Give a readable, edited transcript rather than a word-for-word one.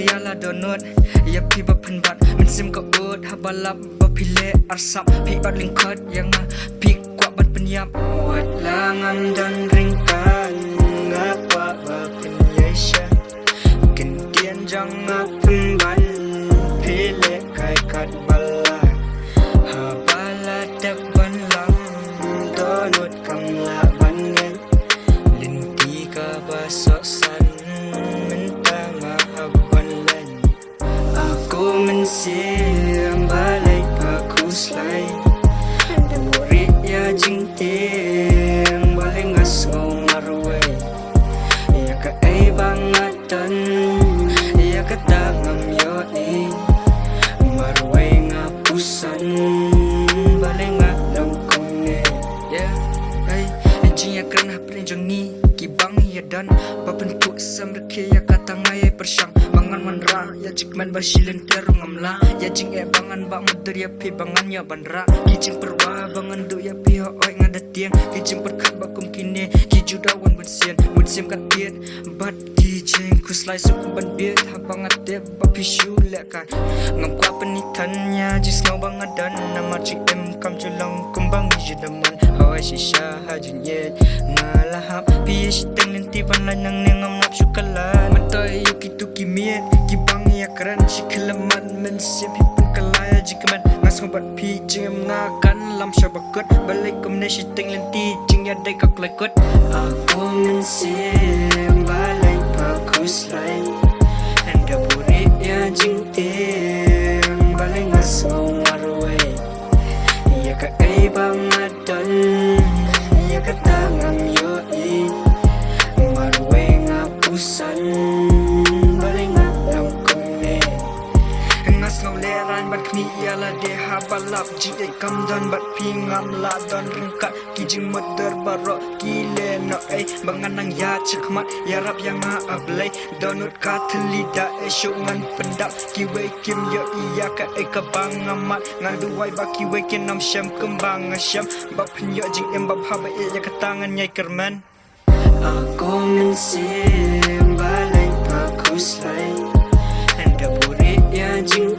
ialah donut ia pi berpenbat mensim ke ut habalap berpilih arsap pi berlingkot yang pi kuat berpeniap buat langan dan ringkan ngapa berpenyesya kendian jangan kembal pilih kai kat bala habala depan lang donut kamla bangen linti ka basok san minta maaf banlan aku mensiang balik aku selai murid ya jingting balik ngasau marway ya ka ay bangatan ya ka tangam yoi marway ngapusan balik ngadang kone ya ay jing ya keren hapin jong ni kibang ya dan babentuk samreke ya kata ngai persyang bangan manra ya jikman basilen terung amla ya jing e bangan bak mudur ya pi bangan ya bandra kijing perwa bangan du ya pi oi ngada tiang kijing perkat bakum kini kijudawan bersien musim kat tiet bat kijing kuslai suku ban biet habang ate bapi syulek ngam kwa penitannya jis ngau bangan dan nama cik em kam julang kembang jidaman hawai shisha hajinye ngalahap pi shiteng lenti ban lanang nengam nap syukalan matoy yuki tuki miet kibang ya keren shikelaman mensip hipun kalaya jikaman ngas ngobat pi jingam ngakan lam syabakut balik kumne shiteng lenti jing ya dai kak lekut aku mensip balik bagus lai anda burit ya jing ting balik ngas ngomarway ya ka ay bangadan ya ka tangam yoi marway ngapusan balik ngadang kone ngas ngauleran bat kni ialah deha balap jing ay kamdan bat pingam ladan ringkat kijing meder barok gile no ay banganang ya cekmat ya rap yang ablay donut katlida ay syungan pendap kiwe kim yo iya ka ay kabang amat ngaduai ba kiwe kinam syam kembang syam bab penyo jing em bab haba ya katangan nyai kerman aku mensim balik bagus lai anda burit ya jing